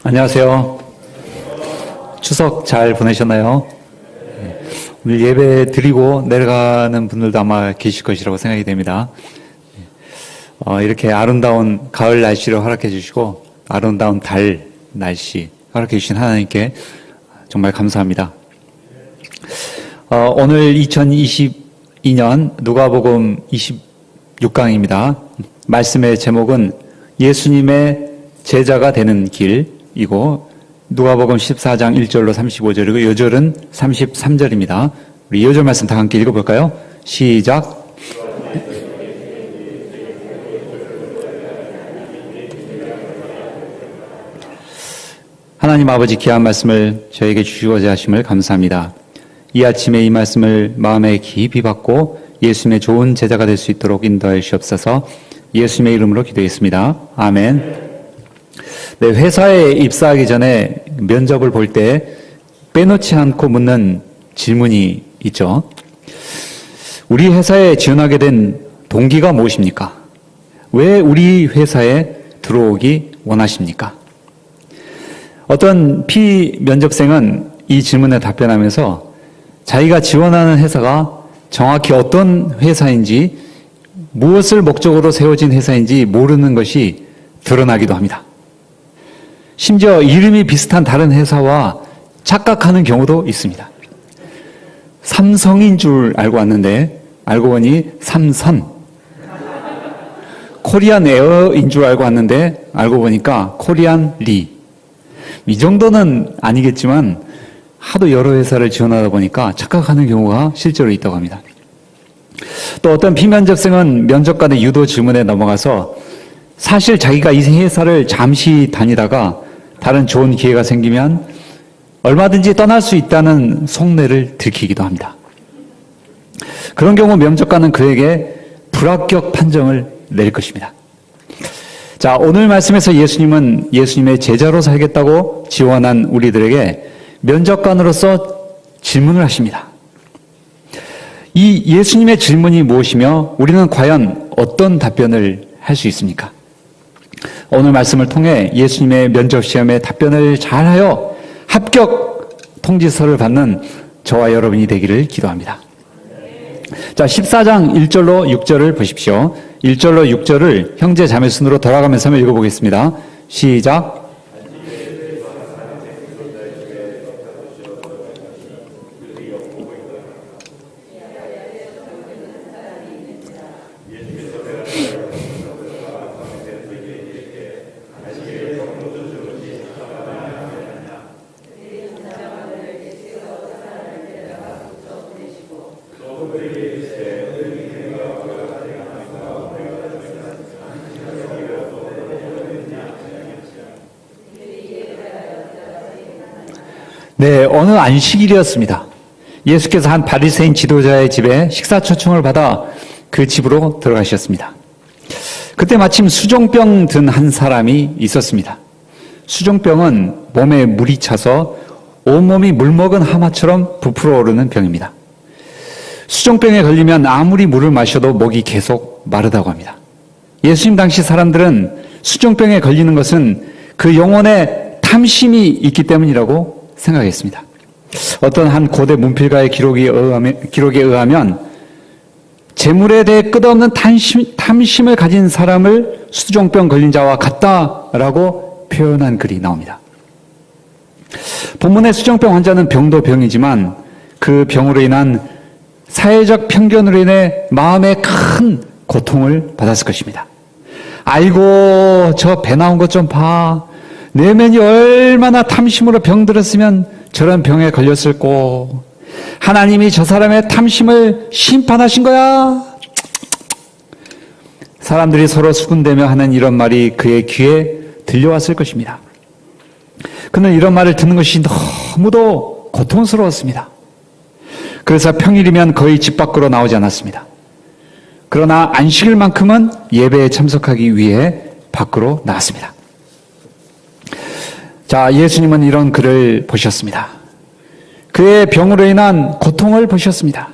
안녕하세요. 추석 잘 보내셨나요? 오늘 예배 드리고 내려가는 분들도 아마 계실 것이라고 생각이 됩니다. 이렇게 아름다운 가을 날씨를 허락해 주시고 아름다운 달 날씨 허락해 주신 하나님께 정말 감사합니다. 오늘 2022년 누가복음 26강입니다. 말씀의 제목은 예수님의 제자가 되는 길이고 누가복음 14장 1절로 35절이고 요절은 33절입니다. 우리 요절 말씀 다 함께 읽어볼까요? 시작. 하나님 아버지 귀한 말씀을 저에게 주시고자 하심을 감사합니다. 이 아침에 이 말씀을 마음에 깊이 받고 예수님의 좋은 제자가 될 수 있도록 인도하여 주시옵소서. 예수님의 이름으로 기도했습니다. 아멘. 네, 회사에 입사하기 전에 면접을 볼 때 빼놓지 않고 묻는 질문이 있죠. 우리 회사에 지원하게 된 동기가 무엇입니까? 왜 우리 회사에 들어오기 원하십니까? 어떤 피면접생은 이 질문에 답변하면서 자기가 지원하는 회사가 정확히 어떤 회사인지 무엇을 목적으로 세워진 회사인지 모르는 것이 드러나기도 합니다. 심지어 이름이 비슷한 다른 회사와 착각하는 경우도 있습니다. 삼성인 줄 알고 왔는데 알고 보니 삼선, 코리안 에어인 줄 알고 왔는데 알고 보니까 코리안 리. 이 정도는 아니겠지만 하도 여러 회사를 지원하다 보니까 착각하는 경우가 실제로 있다고 합니다. 또 어떤 비면접생은 면접관의 유도 질문에 넘어가서 사실 자기가 이 회사를 잠시 다니다가 다른 좋은 기회가 생기면 얼마든지 떠날 수 있다는 속내를 들키기도 합니다. 그런 경우 면접관은 그에게 불합격 판정을 내릴 것입니다. 자, 오늘 말씀에서 예수님은 예수님의 제자로 살겠다고 지원한 우리들에게 면접관으로서 질문을 하십니다. 이 예수님의 질문이 무엇이며 우리는 과연 어떤 답변을 할 수 있습니까? 오늘 말씀을 통해 예수님의 면접 시험에 답변을 잘하여 합격 통지서를 받는 저와 여러분이 되기를 기도합니다. 자, 14장 1절로 6절을 보십시오. 1절로 6절을 형제 자매 순으로 돌아가면서 한번 읽어보겠습니다. 시작. 네, 어느 안식일이었습니다. 예수께서 한 바리새인 지도자의 집에 식사 초청을 받아 그 집으로 들어가셨습니다. 그때 마침 수종병 든 한 사람이 있었습니다. 수종병은 몸에 물이 차서 온몸이 물먹은 하마처럼 부풀어 오르는 병입니다. 수종병에 걸리면 아무리 물을 마셔도 목이 계속 마르다고 합니다. 예수님 당시 사람들은 수종병에 걸리는 것은 그 영혼에 탐심이 있기 때문이라고 생각했습니다. 어떤 한 고대 문필가의 기록에 의하면 재물에 대해 끝없는 탐심을 가진 사람을 수종병 걸린 자와 같다라고 표현한 글이 나옵니다. 본문의 수종병 환자는 병도 병이지만 그 병으로 인한 사회적 편견으로 인해 마음에 큰 고통을 받았을 것입니다. 아이고, 저 배 나온 것 좀 봐. 내면이 얼마나 탐심으로 병들었으면 저런 병에 걸렸을꼬. 하나님이 저 사람의 탐심을 심판하신 거야. 사람들이 서로 수군대며 하는 이런 말이 그의 귀에 들려왔을 것입니다. 그는 이런 말을 듣는 것이 너무도 고통스러웠습니다. 그래서 평일이면 거의 집 밖으로 나오지 않았습니다. 그러나 안식일만큼은 예배에 참석하기 위해 밖으로 나왔습니다. 자, 예수님은 이런 글을 보셨습니다. 그의 병으로 인한 고통을 보셨습니다.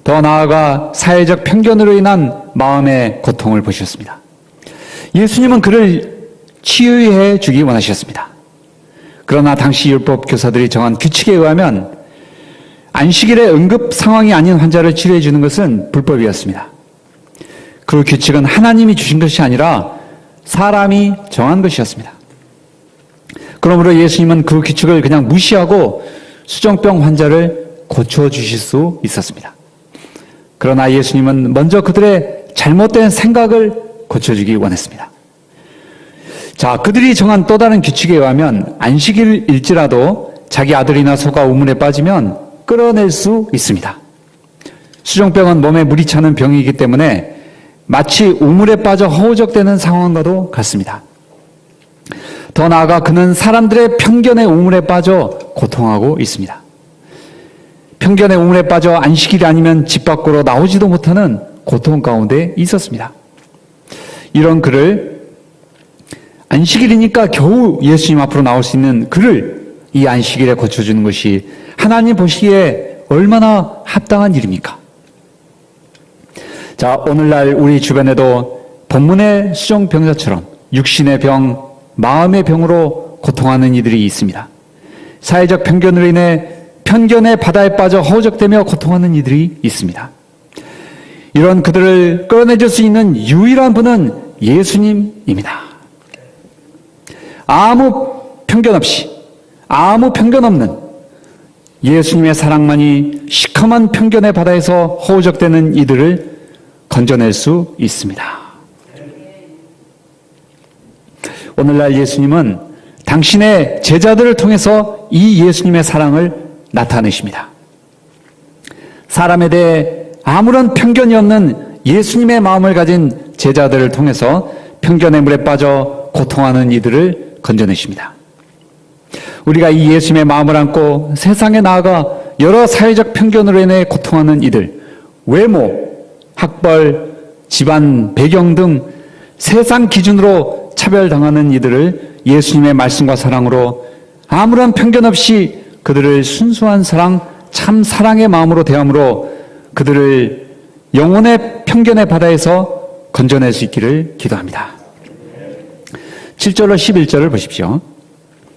더 나아가 사회적 편견으로 인한 마음의 고통을 보셨습니다. 예수님은 그를 치유해 주기 원하셨습니다. 그러나 당시 율법 교사들이 정한 규칙에 의하면 안식일에 응급 상황이 아닌 환자를 치료해 주는 것은 불법이었습니다. 그 규칙은 하나님이 주신 것이 아니라 사람이 정한 것이었습니다. 그러므로 예수님은 그 규칙을 그냥 무시하고 수정병 환자를 고쳐주실 수 있었습니다. 그러나 예수님은 먼저 그들의 잘못된 생각을 고쳐주기 원했습니다. 자, 그들이 정한 또 다른 규칙에 의하면 안식일일지라도 자기 아들이나 소가 우물에 빠지면 끌어낼 수 있습니다. 수정병은 몸에 물이 차는 병이기 때문에 마치 우물에 빠져 허우적대는 상황과도 같습니다. 더 나아가 그는 사람들의 편견의 우물에 빠져 고통하고 있습니다. 편견의 우물에 빠져 안식일이 아니면 집 밖으로 나오지도 못하는 고통 가운데 있었습니다. 이런 그를 안식일이니까 겨우 예수님 앞으로 나올 수 있는 그를 이 안식일에 고쳐주는 것이 하나님 보시기에 얼마나 합당한 일입니까? 자, 오늘날 우리 주변에도 본문의 수정병자처럼 육신의 병, 마음의 병으로 고통하는 이들이 있습니다. 사회적 편견으로 인해 편견의 바다에 빠져 허우적대며 고통하는 이들이 있습니다. 이런 그들을 끌어내줄 수 있는 유일한 분은 예수님입니다. 아무 편견 없이, 아무 편견 없는 예수님의 사랑만이 시커먼 편견의 바다에서 허우적대는 이들을 건져낼 수 있습니다. 오늘날 예수님은 당신의 제자들을 통해서 이 예수님의 사랑을 나타내십니다. 사람에 대해 아무런 편견이 없는 예수님의 마음을 가진 제자들을 통해서 편견의 물에 빠져 고통하는 이들을 건져내십니다. 우리가 이 예수님의 마음을 안고 세상에 나아가 여러 사회적 편견으로 인해 고통하는 이들, 외모, 학벌, 집안, 배경 등 세상 기준으로 차별당하는 이들을 예수님의 말씀과 사랑으로 아무런 편견 없이 그들을 순수한 사랑, 참 사랑의 마음으로 대함으로 그들을 영혼의 편견의 바다에서 건져낼 수 있기를 기도합니다. 7절로 11절을 보십시오.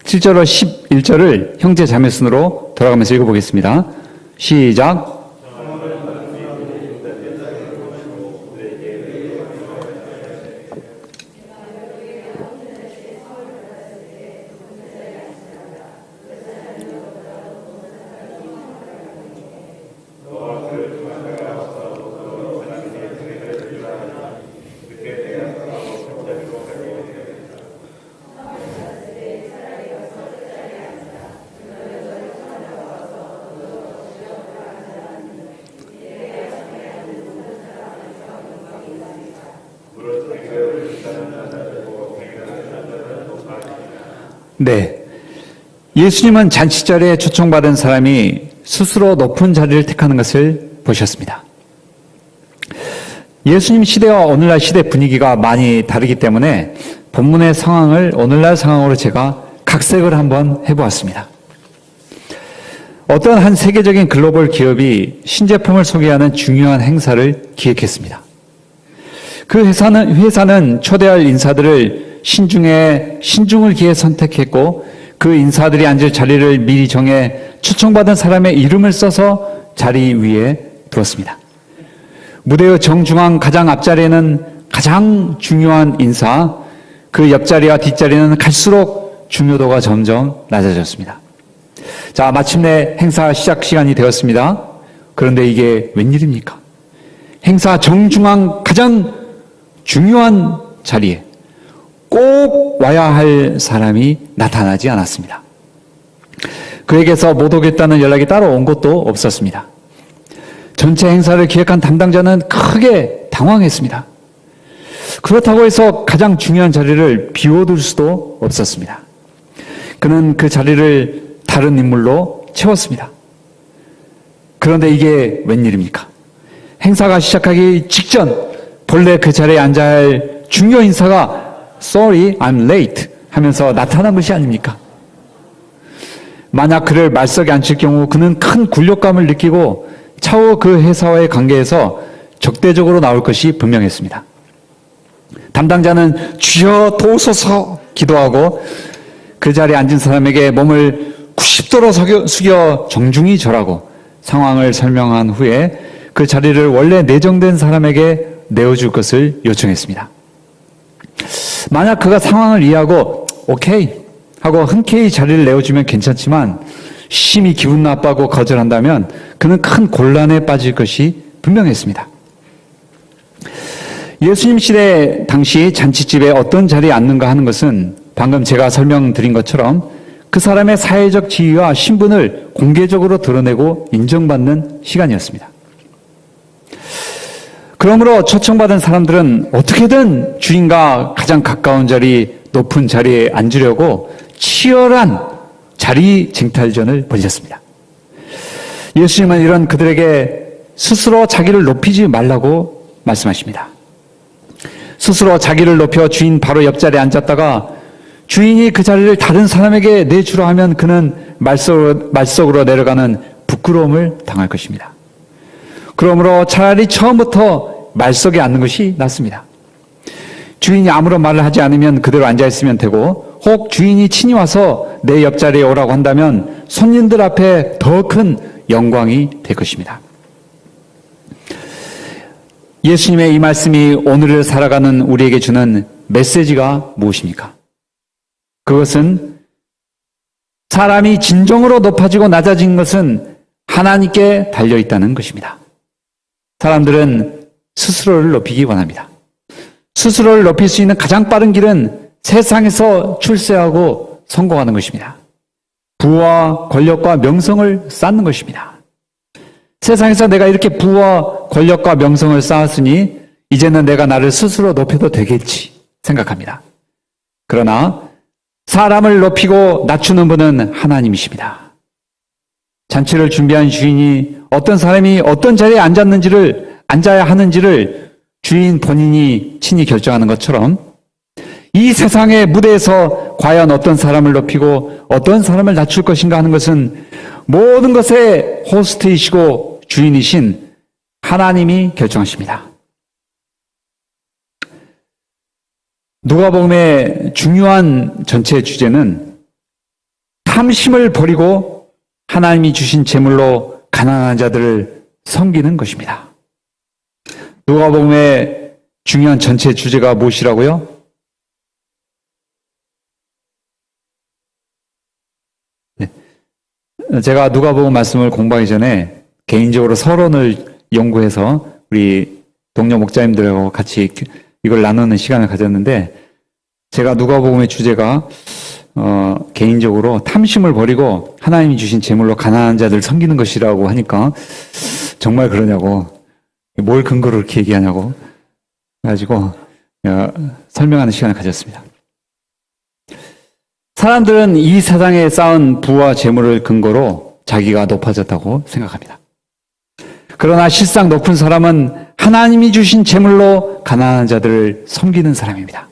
7절로 11절을 형제 자매 순으로 돌아가면서 읽어보겠습니다. 시작. 네. 예수님은 잔치자리에 초청받은 사람이 스스로 높은 자리를 택하는 것을 보셨습니다. 예수님 시대와 오늘날 시대 분위기가 많이 다르기 때문에 본문의 상황을 오늘날 상황으로 제가 각색을 한번 해보았습니다. 어떤 한 세계적인 글로벌 기업이 신제품을 소개하는 중요한 행사를 기획했습니다. 그 회사는 초대할 인사들을 신중을 기해 선택했고 그 인사들이 앉을 자리를 미리 정해 초청받은 사람의 이름을 써서 자리 위에 두었습니다. 무대의 정중앙 가장 앞자리에는 가장 중요한 인사, 그 옆자리와 뒷자리는 갈수록 중요도가 점점 낮아졌습니다. 자, 마침내 행사 시작 시간이 되었습니다. 그런데 이게 웬일입니까? 행사 정중앙 가장 중요한 자리에 꼭 와야 할 사람이 나타나지 않았습니다. 그에게서 못 오겠다는 연락이 따로 온 것도 없었습니다. 전체 행사를 기획한 담당자는 크게 당황했습니다. 그렇다고 해서 가장 중요한 자리를 비워둘 수도 없었습니다. 그는 그 자리를 다른 인물로 채웠습니다. 그런데 이게 웬일입니까? 행사가 시작하기 직전 본래 그 자리에 앉아야 할 중요 인사가 Sorry, I'm late 하면서 나타난 것이 아닙니까? 만약 그를 말석에 앉힐 경우 그는 큰 굴욕감을 느끼고 차후 그 회사와의 관계에서 적대적으로 나올 것이 분명했습니다. 담당자는 주여 도우소서 기도하고 그 자리에 앉은 사람에게 몸을 90도로 숙여 정중히 절하고 상황을 설명한 후에 그 자리를 원래 내정된 사람에게 내어줄 것을 요청했습니다. 만약 그가 상황을 이해하고 오케이 하고 흔쾌히 자리를 내어주면 괜찮지만 심히 기분 나빠하고 거절한다면 그는 큰 곤란에 빠질 것이 분명했습니다. 예수님 시대 당시 잔치집에 어떤 자리에 앉는가 하는 것은 방금 제가 설명드린 것처럼 그 사람의 사회적 지위와 신분을 공개적으로 드러내고 인정받는 시간이었습니다. 그러므로 초청받은 사람들은 어떻게든 주인과 가장 가까운 자리, 높은 자리에 앉으려고 치열한 자리 쟁탈전을 벌였습니다. 예수님은 이런 그들에게 스스로 자기를 높이지 말라고 말씀하십니다. 스스로 자기를 높여 주인 바로 옆자리에 앉았다가 주인이 그 자리를 다른 사람에게 내주라 하면 그는 말석으로 내려가는 부끄러움을 당할 것입니다. 그러므로 차라리 처음부터 말석에 앉는 것이 낫습니다. 주인이 아무런 말을 하지 않으면 그대로 앉아있으면 되고 혹 주인이 친히 와서 내 옆자리에 오라고 한다면 손님들 앞에 더 큰 영광이 될 것입니다. 예수님의 이 말씀이 오늘을 살아가는 우리에게 주는 메시지가 무엇입니까? 그것은 사람이 진정으로 높아지고 낮아진 것은 하나님께 달려있다는 것입니다. 사람들은 스스로를 높이기 원합니다. 스스로를 높일 수 있는 가장 빠른 길은 세상에서 출세하고 성공하는 것입니다. 부와 권력과 명성을 쌓는 것입니다. 세상에서 내가 이렇게 부와 권력과 명성을 쌓았으니 이제는 내가 나를 스스로 높여도 되겠지 생각합니다. 그러나 사람을 높이고 낮추는 분은 하나님이십니다. 잔치를 준비한 주인이 어떤 사람이 어떤 자리에 앉아야 하는지를 주인 본인이 친히 결정하는 것처럼 이 세상의 무대에서 과연 어떤 사람을 높이고 어떤 사람을 낮출 것인가 하는 것은 모든 것의 호스트이시고 주인이신 하나님이 결정하십니다. 누가복음의 중요한 전체 주제는 탐심을 버리고 하나님이 주신 재물로 가난한 자들을 섬기는 것입니다. 누가복음의 중요한 전체 주제가 무엇이라고요? 네. 제가 누가복음 말씀을 공부하기 전에 개인적으로 서론을 연구해서 우리 동료 목자님들하고 같이 이걸 나누는 시간을 가졌는데 제가 누가복음의 주제가 개인적으로 탐심을 버리고 하나님이 주신 재물로 가난한 자들 섬기는 것이라고 하니까 정말 그러냐고 뭘 근거로 그렇게 얘기하냐고 해가지고 설명하는 시간을 가졌습니다. 사람들은 이 세상에 쌓은 부와 재물을 근거로 자기가 높아졌다고 생각합니다. 그러나 실상 높은 사람은 하나님이 주신 재물로 가난한 자들을 섬기는 사람입니다.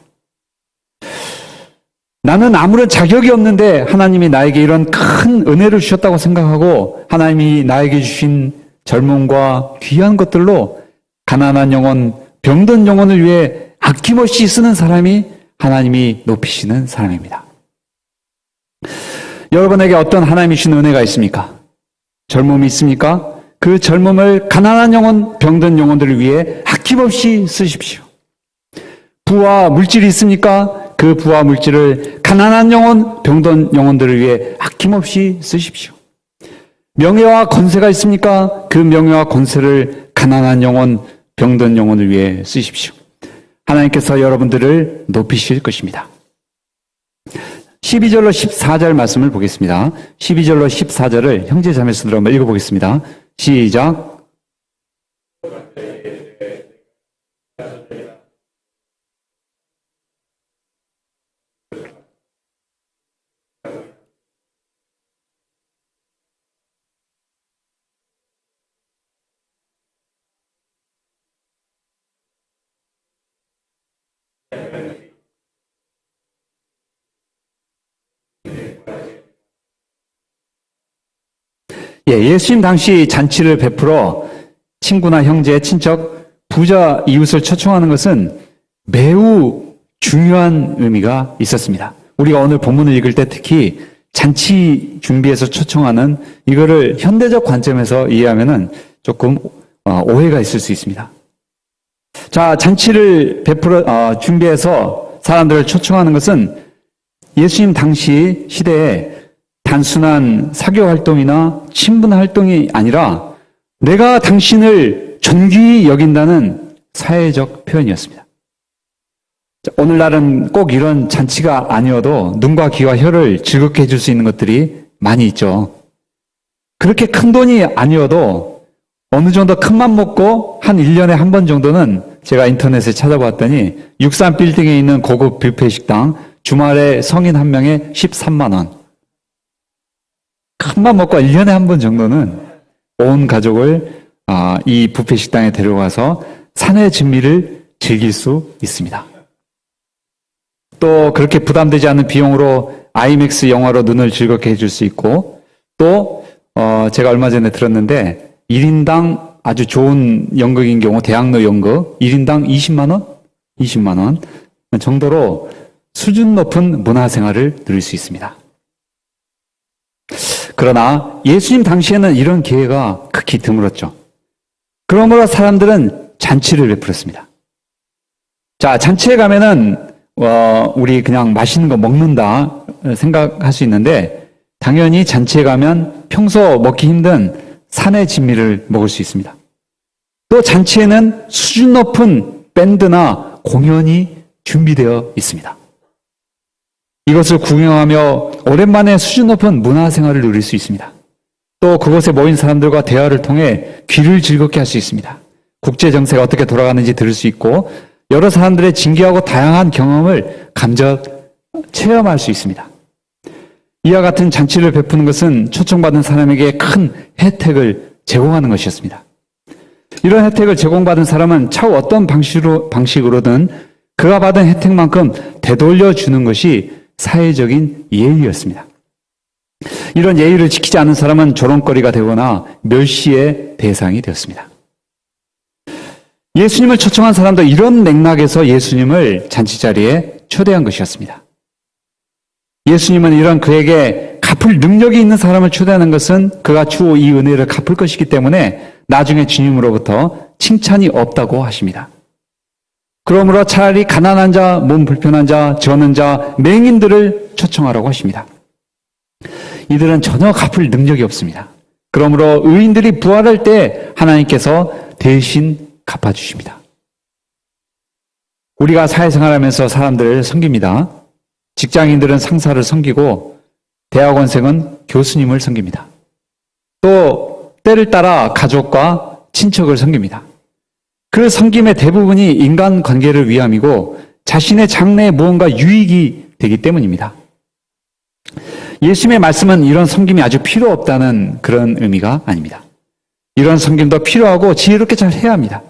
나는 아무런 자격이 없는데 하나님이 나에게 이런 큰 은혜를 주셨다고 생각하고 하나님이 나에게 주신 젊음과 귀한 것들로 가난한 영혼, 병든 영혼을 위해 아낌없이 쓰는 사람이 하나님이 높이시는 사람입니다. 여러분에게 어떤 하나님이 주신 은혜가 있습니까? 젊음이 있습니까? 그 젊음을 가난한 영혼, 병든 영혼들을 위해 아낌없이 쓰십시오. 부와 물질이 있습니까? 그 부와 물질을 가난한 영혼, 병든 영혼들을 위해 아낌없이 쓰십시오. 명예와 권세가 있습니까? 그 명예와 권세를 가난한 영혼, 병든 영혼을 위해 쓰십시오. 하나님께서 여러분들을 높이실 것입니다. 12절로 14절 말씀을 보겠습니다. 12절로 14절을 형제 자매순으로 한번 읽어보겠습니다. 시작. 예수님 당시 잔치를 베풀어 친구나 형제, 친척, 부자, 이웃을 초청하는 것은 매우 중요한 의미가 있었습니다. 우리가 오늘 본문을 읽을 때 특히 잔치 준비해서 초청하는 이거를 현대적 관점에서 이해하면은 조금 오해가 있을 수 있습니다. 자, 잔치를 준비해서 사람들을 초청하는 것은 예수님 당시 시대에 단순한 사교 활동이나 친분 활동이 아니라 내가 당신을 존귀히 여긴다는 사회적 표현이었습니다. 오늘날은 꼭 이런 잔치가 아니어도 눈과 귀와 혀를 즐겁게 해줄 수 있는 것들이 많이 있죠. 그렇게 큰 돈이 아니어도 어느 정도 큰맘 먹고 한 1년에 한 번 정도는 제가 인터넷에 찾아봤더니 63빌딩에 있는 고급 뷔페 식당 주말에 성인 한 명에 13만 원. 큰맘 먹고 1년에 한 번 정도는 온 가족을 이 뷔페 식당에 데려가서 산의 진미를 즐길 수 있습니다. 또 그렇게 부담되지 않은 비용으로 아이맥스 영화로 눈을 즐겁게 해줄 수 있고 또 제가 얼마 전에 들었는데 1인당 아주 좋은 연극인 경우 대학로 연극 1인당 20만 원? 20만 원 정도로 수준 높은 문화생활을 누릴 수 있습니다. 그러나 예수님 당시에는 이런 기회가 극히 드물었죠. 그러므로 사람들은 잔치를 베풀었습니다. 자, 잔치에 가면은 우리 그냥 맛있는 거 먹는다 생각할 수 있는데 당연히 잔치에 가면 평소 먹기 힘든 산의 진미를 먹을 수 있습니다. 또 잔치에는 수준 높은 밴드나 공연이 준비되어 있습니다. 이것을 구경하며 오랜만에 수준 높은 문화생활을 누릴 수 있습니다. 또 그곳에 모인 사람들과 대화를 통해 귀를 즐겁게 할 수 있습니다. 국제정세가 어떻게 돌아가는지 들을 수 있고 여러 사람들의 진기하고 다양한 경험을 체험할 수 있습니다. 이와 같은 잔치를 베푸는 것은 초청받은 사람에게 큰 혜택을 제공하는 것이었습니다. 이런 혜택을 제공받은 사람은 차후 어떤 방식으로든 그가 받은 혜택만큼 되돌려 주는 것이 사회적인 예의였습니다. 이런 예의를 지키지 않은 사람은 조롱거리가 되거나 멸시의 대상이 되었습니다. 예수님을 초청한 사람도 이런 맥락에서 예수님을 잔치 자리에 초대한 것이었습니다. 예수님은 이런 그에게 갚을 능력이 있는 사람을 초대하는 것은 그가 추후 이 은혜를 갚을 것이기 때문에 나중에 주님으로부터 칭찬이 없다고 하십니다. 그러므로 차라리 가난한 자, 몸 불편한 자, 저는 자, 맹인들을 초청하라고 하십니다. 이들은 전혀 갚을 능력이 없습니다. 그러므로 의인들이 부활할 때 하나님께서 대신 갚아주십니다. 우리가 사회생활하면서 사람들을 섬깁니다. 직장인들은 상사를 섬기고 대학원생은 교수님을 섬깁니다. 또 때를 따라 가족과 친척을 섬깁니다. 그 섬김의 대부분이 인간관계를 위함이고 자신의 장래에 무언가 유익이 되기 때문입니다. 예수님의 말씀은 이런 섬김이 아주 필요 없다는 그런 의미가 아닙니다. 이런 섬김도 필요하고 지혜롭게 잘 해야 합니다.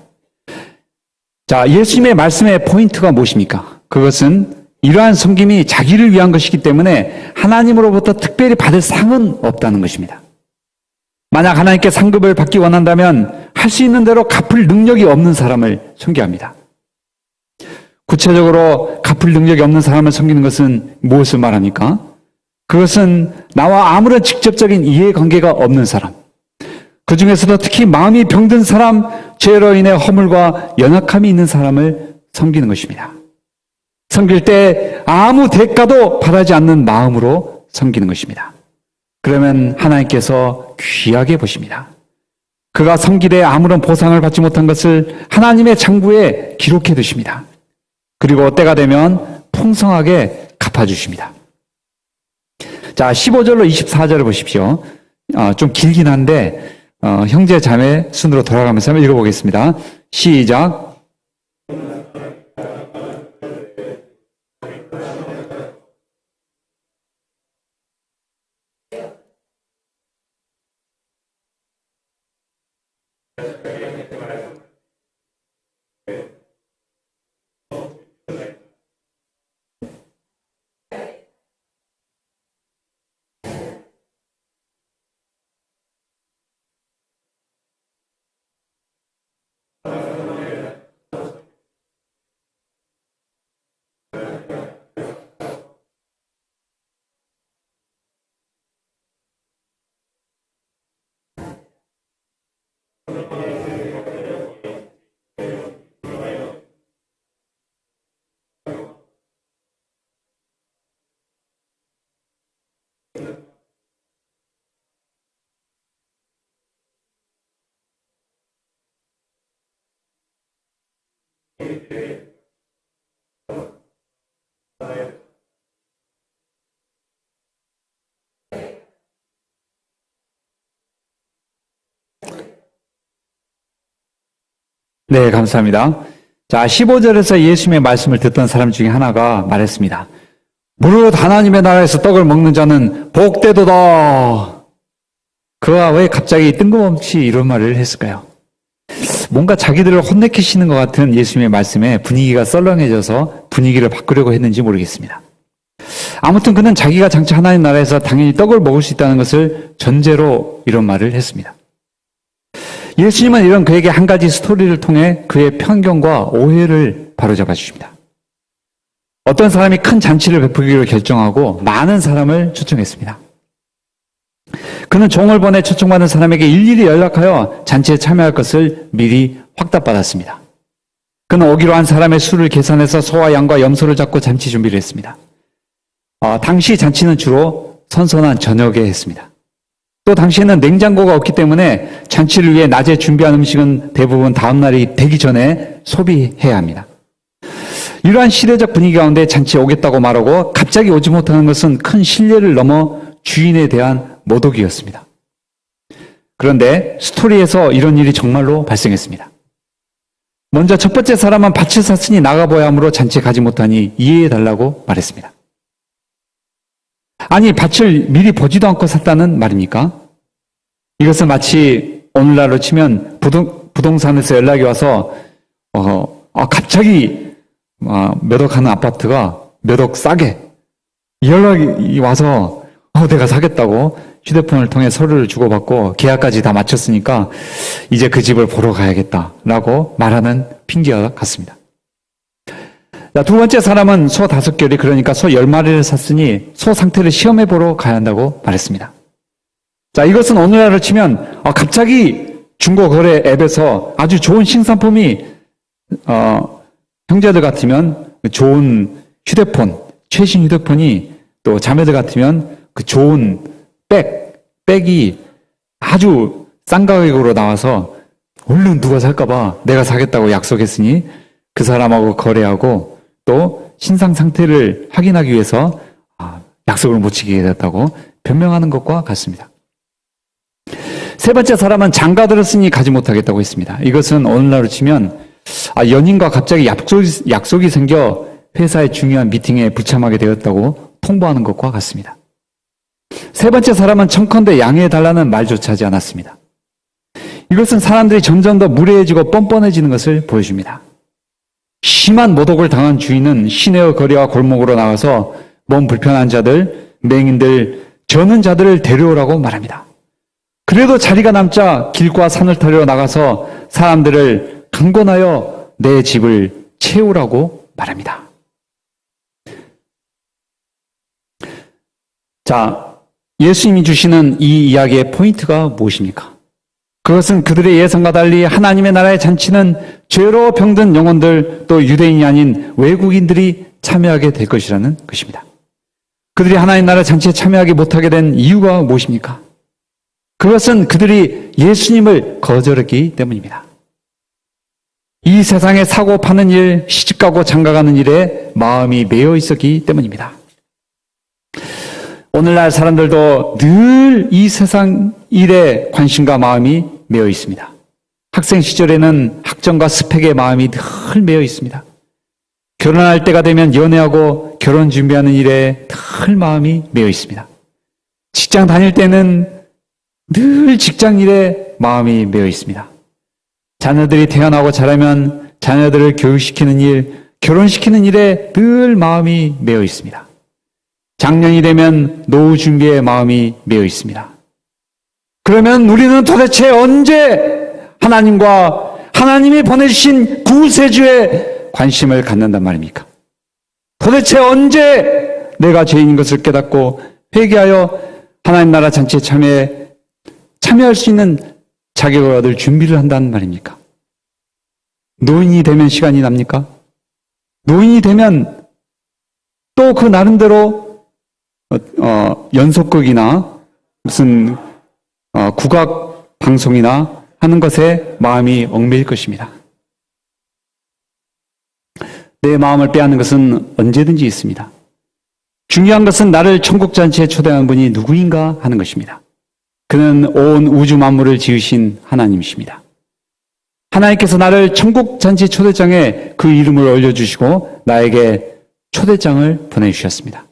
자, 예수님의 말씀의 포인트가 무엇입니까? 그것은 이러한 섬김이 자기를 위한 것이기 때문에 하나님으로부터 특별히 받을 상은 없다는 것입니다. 만약 하나님께 상급을 받기 원한다면 할 수 있는 대로 갚을 능력이 없는 사람을 섬겨합니다. 구체적으로 갚을 능력이 없는 사람을 섬기는 것은 무엇을 말합니까? 그것은 나와 아무런 직접적인 이해관계가 없는 사람, 그 중에서도 특히 마음이 병든 사람, 죄로 인해 허물과 연약함이 있는 사람을 섬기는 것입니다. 섬길 때 아무 대가도 바라지 않는 마음으로 섬기는 것입니다. 그러면 하나님께서 귀하게 보십니다. 그가 섬기되 아무런 보상을 받지 못한 것을 하나님의 장부에 기록해 두십니다. 그리고 때가 되면 풍성하게 갚아주십니다. 자, 15절로 24절을 보십시오. 좀 길긴 한데 형제 자매 순으로 돌아가면서 한번 읽어보겠습니다. 시작. 네, 감사합니다. 자, 15절에서 예수님의 말씀을 듣던 사람 중에 하나가 말했습니다. 무릇 하나님의 나라에서 떡을 먹는 자는 복되도다. 그가 왜 갑자기 뜬금없이 이런 말을 했을까요? 뭔가 자기들을 혼내키시는 것 같은 예수님의 말씀에 분위기가 썰렁해져서 분위기를 바꾸려고 했는지 모르겠습니다. 아무튼 그는 자기가 장차 하나님 나라에서 당연히 떡을 먹을 수 있다는 것을 전제로 이런 말을 했습니다. 예수님은 이런 그에게 한 가지 스토리를 통해 그의 편견과 오해를 바로잡아 주십니다. 어떤 사람이 큰 잔치를 베푸기로 결정하고 많은 사람을 초청했습니다. 그는 종을 보내 초청받은 사람에게 일일이 연락하여 잔치에 참여할 것을 미리 확답받았습니다. 그는 오기로 한 사람의 수를 계산해서 소와 양과 염소를 잡고 잔치 준비를 했습니다. 당시 잔치는 주로 선선한 저녁에 했습니다. 또 당시에는 냉장고가 없기 때문에 잔치를 위해 낮에 준비한 음식은 대부분 다음날이 되기 전에 소비해야 합니다. 이러한 시대적 분위기 가운데 잔치에 오겠다고 말하고 갑자기 오지 못하는 것은 큰 신뢰를 넘어 주인에 대한 모독이었습니다. 그런데 스토리에서 이런 일이 정말로 발생했습니다. 먼저 첫 번째 사람은 밭을 샀으니 나가보야 하므로 잔치에 가지 못하니 이해해달라고 말했습니다. 아니, 밭을 미리 보지도 않고 샀다는 말입니까? 이것은 마치 오늘날로 치면 부동산에서 연락이 와서 갑자기 몇 억 하는 아파트가 몇 억 싸게 연락이 와서 내가 사겠다고 휴대폰을 통해 서류를 주고받고 계약까지 다 마쳤으니까 이제 그 집을 보러 가야겠다라고 말하는 핑계와 같습니다. 두 번째 사람은 소 5결이 그러니까 소 10마리를 샀으니 소 상태를 시험해 보러 가야 한다고 말했습니다. 자, 이것은 오늘날로 치면 갑자기 중고거래 앱에서 아주 좋은 신상품이 형제들 같으면 좋은 휴대폰, 최신 휴대폰이 또 자매들 같으면 그 좋은 백이 아주 싼 가격으로 나와서 얼른 누가 살까봐 내가 사겠다고 약속했으니 그 사람하고 거래하고 또 신상 상태를 확인하기 위해서 약속을 못 지키게 됐다고 변명하는 것과 같습니다. 세 번째 사람은 장가 들었으니 가지 못하겠다고 했습니다. 이것은 오늘날로 치면 연인과 갑자기 약속이 생겨 회사의 중요한 미팅에 불참하게 되었다고 통보하는 것과 같습니다. 세 번째 사람은 청컨대 양해해달라는 말조차 하지 않았습니다. 이것은 사람들이 점점 더 무례해지고 뻔뻔해지는 것을 보여줍니다. 심한 모독을 당한 주인은 시내의 거리와 골목으로 나가서 몸 불편한 자들, 맹인들, 저는 자들을 데려오라고 말합니다. 그래도 자리가 남자 길과 산을 타려 나가서 사람들을 강권하여 내 집을 채우라고 말합니다. 자, 예수님이 주시는 이 이야기의 포인트가 무엇입니까? 그것은 그들의 예상과 달리 하나님의 나라의 잔치는 죄로 병든 영혼들 또 유대인이 아닌 외국인들이 참여하게 될 것이라는 것입니다. 그들이 하나님 나라 잔치에 참여하지 못하게 된 이유가 무엇입니까? 그것은 그들이 예수님을 거절했기 때문입니다. 이 세상에 사고 파는 일, 시집가고 장가가는 일에 마음이 매여 있었기 때문입니다. 오늘날 사람들도 늘 이 세상 일에 관심과 마음이 매여 있습니다. 학생 시절에는 학점과 스펙에 마음이 늘 매여 있습니다. 결혼할 때가 되면 연애하고 결혼 준비하는 일에 늘 마음이 매여 있습니다. 직장 다닐 때는 늘 직장 일에 마음이 매여 있습니다. 자녀들이 태어나고 자라면 자녀들을 교육시키는 일, 결혼시키는 일에 늘 마음이 매여 있습니다. 작년이 되면 노후 준비에 마음이 매여 있습니다. 그러면 우리는 도대체 언제 하나님과 하나님이 보내주신 구세주에 관심을 갖는단 말입니까? 도대체 언제 내가 죄인인 것을 깨닫고 회개하여 하나님 나라 잔치에 참여할 수 있는 자격을 얻을 준비를 한다는 말입니까? 노인이 되면 시간이 납니까? 노인이 되면 또 그 나름대로 연속극이나 무슨 국악 방송이나 하는 것에 마음이 얽매일 것입니다. 내 마음을 빼앗는 것은 언제든지 있습니다. 중요한 것은 나를 천국잔치에 초대한 분이 누구인가 하는 것입니다. 그는 온 우주 만물을 지으신 하나님이십니다. 하나님께서 나를 천국잔치 초대장에 그 이름을 올려주시고 나에게 초대장을 보내주셨습니다.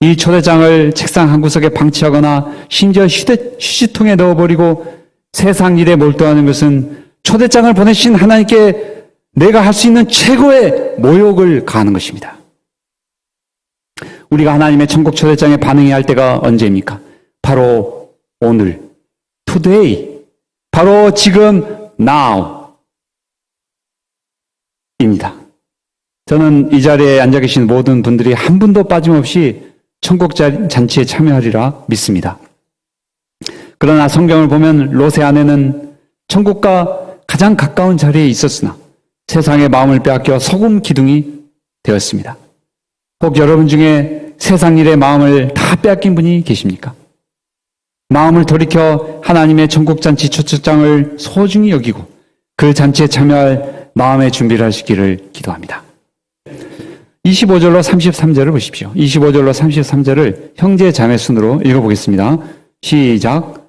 이 초대장을 책상 한 구석에 방치하거나 심지어 휴지통에 넣어버리고 세상 일에 몰두하는 것은 초대장을 보내신 하나님께 내가 할 수 있는 최고의 모욕을 가하는 것입니다. 우리가 하나님의 천국 초대장에 반응해야 할 때가 언제입니까? 바로 오늘, today, 바로 지금, now 입니다. 저는 이 자리에 앉아 계신 모든 분들이 한 분도 빠짐없이 천국 잔치에 참여하리라 믿습니다. 그러나 성경을 보면 롯의 아내는 천국과 가장 가까운 자리에 있었으나 세상의 마음을 빼앗겨 소금 기둥이 되었습니다. 혹 여러분 중에 세상 일에 마음을 다 빼앗긴 분이 계십니까? 마음을 돌이켜 하나님의 천국잔치 초청장을 소중히 여기고 그 잔치에 참여할 마음의 준비를 하시기를 기도합니다. 25절로 33절을 보십시오. 25절로 33절을 형제 자매 순으로 읽어보겠습니다. 시작.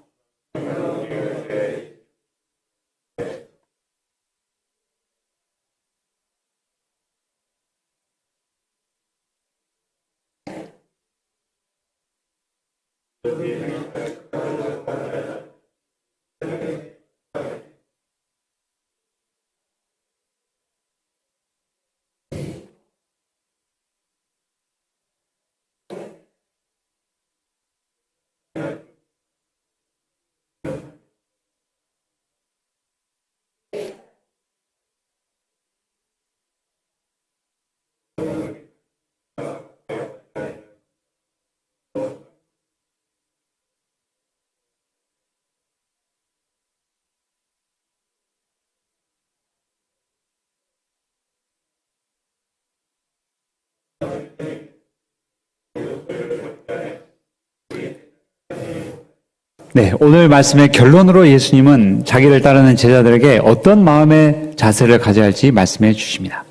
네, 오늘 말씀의 결론으로 예수님은 자기를 따르는 제자들에게 어떤 마음의 자세를 가져야 할지 말씀해 주십니다.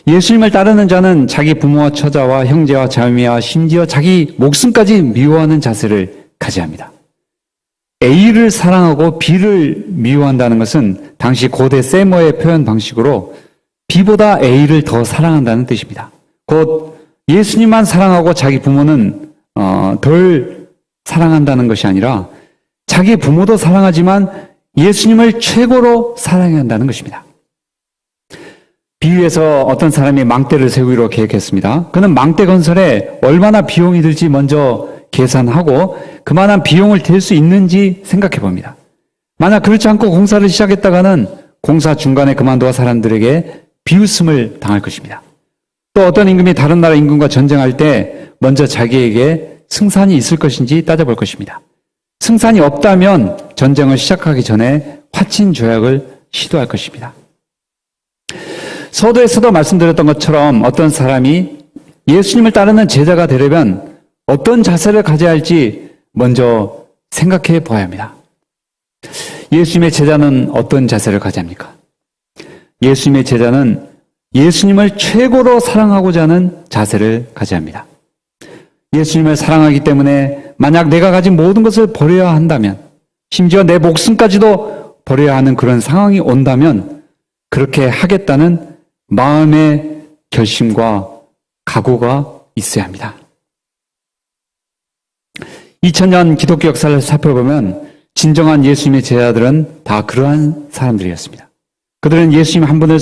예수님을 따르는 자는 자기 부모와 처자와 형제와 자매와 심지어 자기 목숨까지 미워하는 자세를 가져야 합니다. A를 사랑하고 B를 미워한다는 것은 당시 고대 세모의 표현 방식으로 B보다 A를 더 사랑한다는 뜻입니다. 곧 예수님만 사랑하고 자기 부모는 덜 사랑한다는 것이 아니라 자기 부모도 사랑하지만 예수님을 최고로 사랑해야 한다는 것입니다. 비유에서 어떤 사람이 망대를 세우기로 계획했습니다. 그는 망대 건설에 얼마나 비용이 들지 먼저 계산하고 그만한 비용을 댈 수 있는지 생각해 봅니다. 만약 그렇지 않고 공사를 시작했다가는 공사 중간에 그만둬 사람들에게 비웃음을 당할 것입니다. 또 어떤 임금이 다른 나라 임금과 전쟁할 때 먼저 자기에게 승산이 있을 것인지 따져볼 것입니다. 승산이 없다면 전쟁을 시작하기 전에 화친 조약을 시도할 것입니다. 서두에서도 말씀드렸던 것처럼 어떤 사람이 예수님을 따르는 제자가 되려면 어떤 자세를 가져야 할지 먼저 생각해 보아야 합니다. 예수님의 제자는 어떤 자세를 가져야 합니까? 예수님의 제자는 예수님을 최고로 사랑하고자 하는 자세를 가져야 합니다. 예수님을 사랑하기 때문에 만약 내가 가진 모든 것을 버려야 한다면, 심지어 내 목숨까지도 버려야 하는 그런 상황이 온다면 그렇게 하겠다는 마음의 결심과 각오가 있어야 합니다. 2000년 기독교 역사를 살펴보면 진정한 예수님의 제자들은 다 그러한 사람들이었습니다. 그들은 예수님 한 분을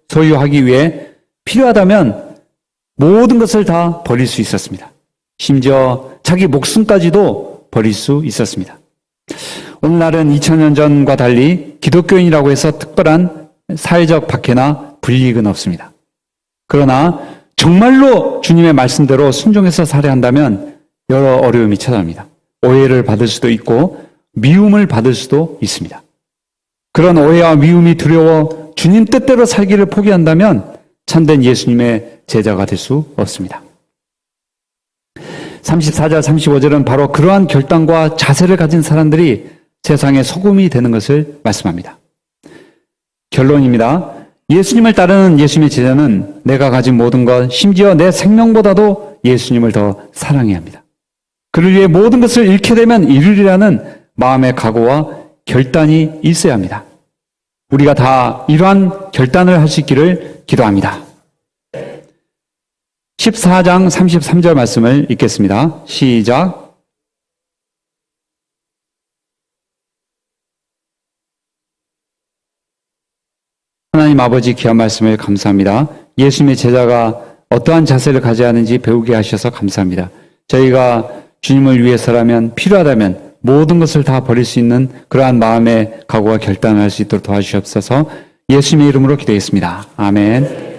소유하기 위해 필요하다면 모든 것을 다 버릴 수 있었습니다. 심지어 자기 목숨까지도 버릴 수 있었습니다. 오늘날은 2000년 전과 달리 기독교인이라고 해서 특별한 사회적 박해나 불이익은 없습니다. 그러나 정말로 주님의 말씀대로 순종해서 살아야 한다면 여러 어려움이 찾아옵니다. 오해를 받을 수도 있고 미움을 받을 수도 있습니다. 그런 오해와 미움이 두려워 주님 뜻대로 살기를 포기한다면 참된 예수님의 제자가 될 수 없습니다. 34절, 35절은 바로 그러한 결단과 자세를 가진 사람들이 세상의 소금이 되는 것을 말씀합니다. 결론입니다. 예수님을 따르는 예수님의 제자는 내가 가진 모든 것, 심지어 내 생명보다도 예수님을 더 사랑해야 합니다. 그를 위해 모든 것을 잃게 되면 이루리라는 마음의 각오와 결단이 있어야 합니다. 우리가 다 이러한 결단을 할 수 있기를 기도합니다. 14장 33절 말씀을 읽겠습니다. 시작. 하나님 아버지 귀한 말씀을 감사합니다. 예수님의 제자가 어떠한 자세를 가져야 하는지 배우게 하셔서 감사합니다. 저희가 주님을 위해서라면 필요하다면 모든 것을 다 버릴 수 있는 그러한 마음의 각오와 결단을 할 수 있도록 도와주시옵소서. 예수님의 이름으로 기도했습니다. 아멘.